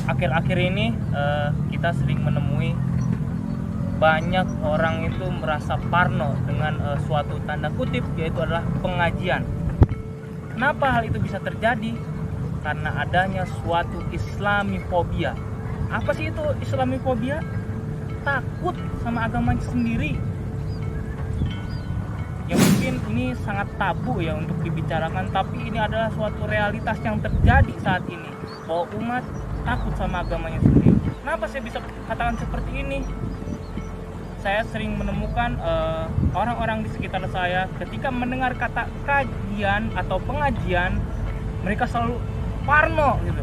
akhir-akhir ini kita sering menemui banyak orang itu merasa parno dengan suatu tanda kutip, yaitu adalah pengajian. Kenapa hal itu bisa terjadi? Karena adanya suatu islamifobia. Apa sih itu islamifobia? Takut sama agamanya sendiri. Ya mungkin ini sangat tabu ya untuk dibicarakan, tapi ini adalah suatu realitas yang terjadi saat ini, bahwa umat takut sama agamanya sendiri. Kenapa saya bisa katakan seperti ini? Saya sering menemukan orang-orang di sekitar saya ketika mendengar kata kajian atau pengajian, mereka selalu parno gitu,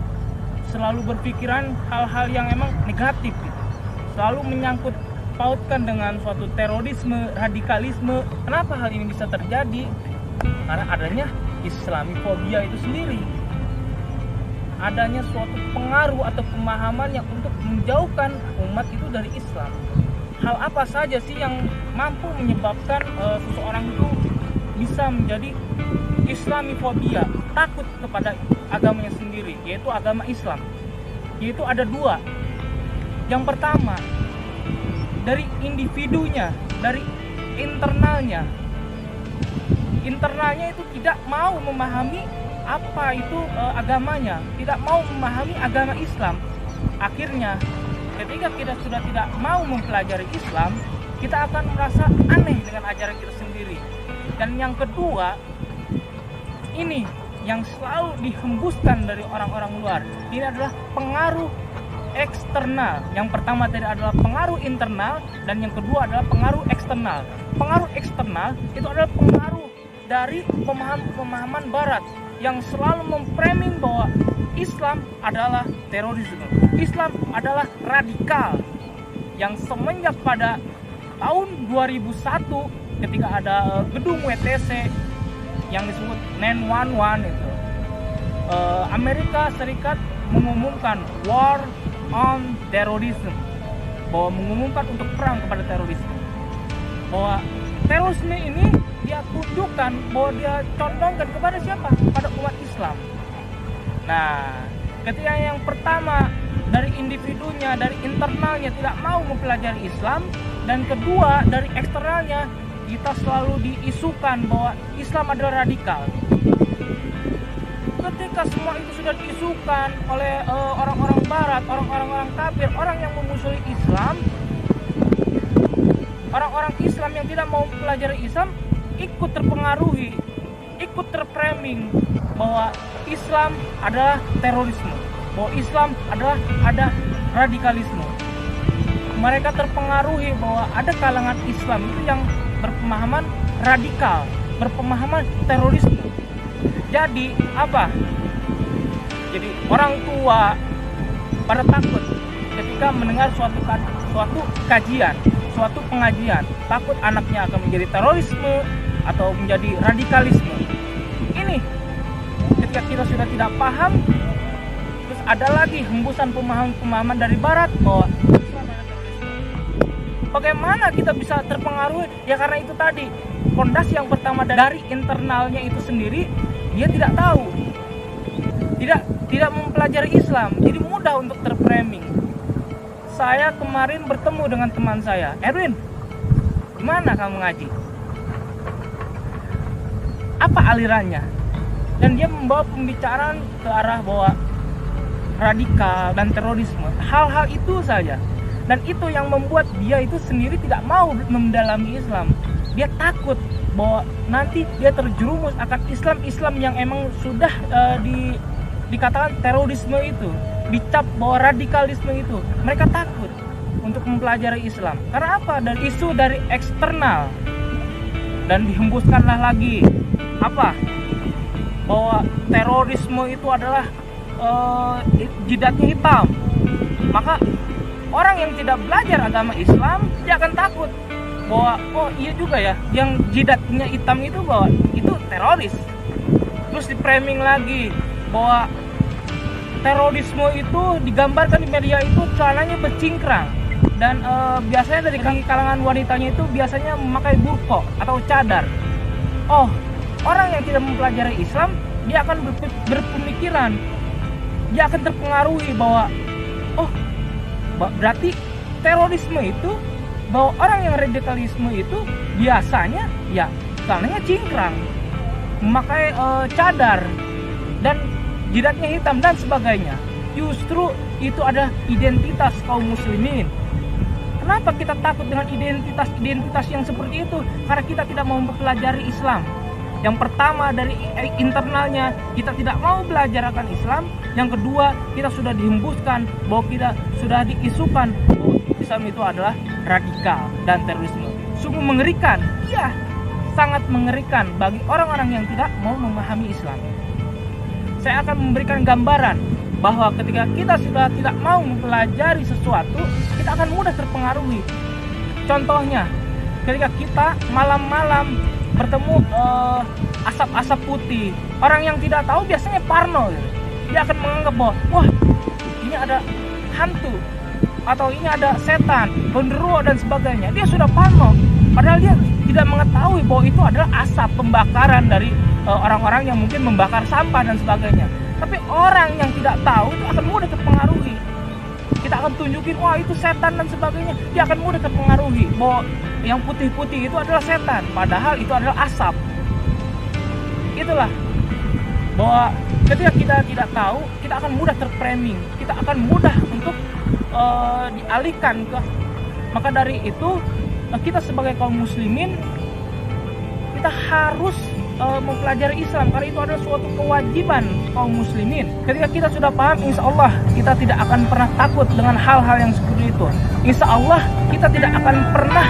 selalu berpikiran hal-hal yang emang negatif gitu. Selalu menyangkut pautkan dengan suatu terorisme, radikalisme. Kenapa hal ini bisa terjadi? Karena adanya islamifobia itu sendiri. Adanya suatu pengaruh atau pemahaman yang untuk menjauhkan umat itu dari Islam. Hal apa saja sih yang mampu menyebabkan seseorang itu bisa menjadi islamifobia, takut kepada agamanya sendiri, yaitu agama Islam? Yaitu ada dua. Yang pertama, dari individunya, dari internalnya. Internalnya itu tidak mau memahami apa itu agamanya, tidak mau memahami agama Islam. Akhirnya ketika kita sudah tidak mau mempelajari Islam, kita akan merasa aneh dengan ajaran kita sendiri. Dan yang kedua, ini yang selalu dihembuskan dari orang-orang luar. Ini adalah pengaruh eksternal. Yang pertama tadi adalah pengaruh internal, dan yang kedua adalah pengaruh eksternal. Pengaruh eksternal itu adalah pengaruh dari pemahaman Barat yang selalu memframing bahwa Islam adalah terorisme, Islam adalah radikal. Yang semenjak pada tahun 2001 ketika ada gedung WTC yang disebut 911 itu, Amerika Serikat mengumumkan war on terrorism, bahwa mengumumkan untuk perang kepada terorisme, bahwa terorisme ini dia tunjukkan bahwa dia condongkan kepada siapa? Pada umat Islam. Nah, ketika yang pertama dari individunya, dari internalnya tidak mau mempelajari Islam, dan kedua dari eksternalnya kita selalu diisukan bahwa Islam adalah radikal. Ketika semua itu sudah diisukan oleh orang-orang Barat, orang-orang kafir, orang yang memusuhi Islam, orang-orang Islam yang tidak mau mempelajari Islam ikut terpengaruhi, ikut terframing bahwa Islam adalah terorisme, bahwa Islam adalah ada radikalisme. Mereka terpengaruhi bahwa ada kalangan Islam itu yang berpemahaman radikal, berpemahaman terorisme. Jadi apa? Jadi orang tua pada takut ketika mendengar suatu kajian, suatu pengajian, takut anaknya akan menjadi terorisme atau menjadi radikalisme. Ini ketika kita sudah tidak paham, terus ada lagi hembusan pemahaman dari Barat bahwa Islam adalah terorisme. Bagaimana kita bisa terpengaruh? Ya karena itu tadi, fondasi yang pertama dari internalnya itu sendiri, dia tidak tahu, tidak mempelajari Islam, jadi mudah untuk terframing. Saya kemarin bertemu dengan teman saya, Erwin, gimana kamu ngaji? Apa alirannya? Dan dia membawa pembicaraan ke arah bahwa radikal dan terorisme, hal-hal itu saja. Dan itu yang membuat dia itu sendiri tidak mau mendalami Islam. Dia takut bahwa nanti dia terjerumus akan Islam yang emang sudah dikatakan terorisme itu, dicap bahwa radikalisme itu. Mereka takut untuk mempelajari Islam. Karena apa? Dari isu dari eksternal. Dan dihembuskanlah lagi apa? Bahwa terorisme itu adalah jidatnya hitam. Maka orang yang tidak belajar agama Islam, dia akan takut bahwa oh iya juga ya, yang jidatnya hitam itu bahwa itu teroris. Terus di framing lagi bahwa terorisme itu digambarkan di media itu celananya bercingkrang, dan biasanya dari kalangan wanitanya itu biasanya memakai burqa atau cadar. Oh, orang yang tidak mempelajari Islam, dia akan berpemikiran, dia akan terpengaruhi bahwa oh berarti terorisme itu, bahwa orang yang radikalisme itu biasanya ya celananya cingkrang, memakai cadar dan jidatnya hitam dan sebagainya. Justru itu ada identitas kaum muslimin. Kenapa kita takut dengan identitas yang seperti itu? Karena kita tidak mau mempelajari Islam. Yang pertama, dari internalnya kita tidak mau belajar akan Islam. Yang kedua, kita sudah dihembuskan bahwa kita sudah diisukan bahwa Islam itu adalah radikal dan terorisme. Sungguh mengerikan, ya, sangat mengerikan bagi orang-orang yang tidak mau memahami Islam. Saya akan memberikan gambaran bahwa ketika kita sudah tidak mau mempelajari sesuatu, kita akan mudah terpengaruhi. Contohnya, ketika kita malam-malam bertemu asap-asap putih, orang yang tidak tahu biasanya parno, dia akan menganggap bahwa wah, ini ada hantu atau ini ada setan, genderuwo dan sebagainya. Dia sudah parno, padahal dia tidak mengetahui bahwa itu adalah asap pembakaran dari orang-orang yang mungkin membakar sampah dan sebagainya. Tapi orang yang tidak tahu itu akan mudah terpengaruhi. Kita akan tunjukin, wah itu setan dan sebagainya. Dia akan mudah terpengaruhi bahwa yang putih-putih itu adalah setan, padahal itu adalah asap. Itulah bahwa ketika kita tidak tahu, kita akan mudah terframing, kita akan mudah untuk dialihkan ke. Maka dari itu kita sebagai kaum muslimin, kita harus mempelajari Islam, karena itu adalah suatu kewajiban kaum muslimin. Ketika kita sudah paham, insya Allah kita tidak akan pernah takut dengan hal-hal yang seperti itu. Insya Allah kita tidak akan pernah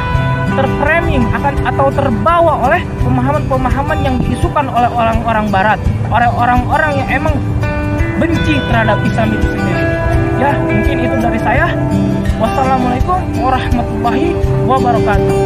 terframing atau terbawa oleh pemahaman-pemahaman yang diisukan oleh orang-orang Barat, oleh orang-orang yang emang benci terhadap Islam itu sendiri. Ya, mungkin itu dari saya. Wassalamualaikum warahmatullahi wabarakatuh.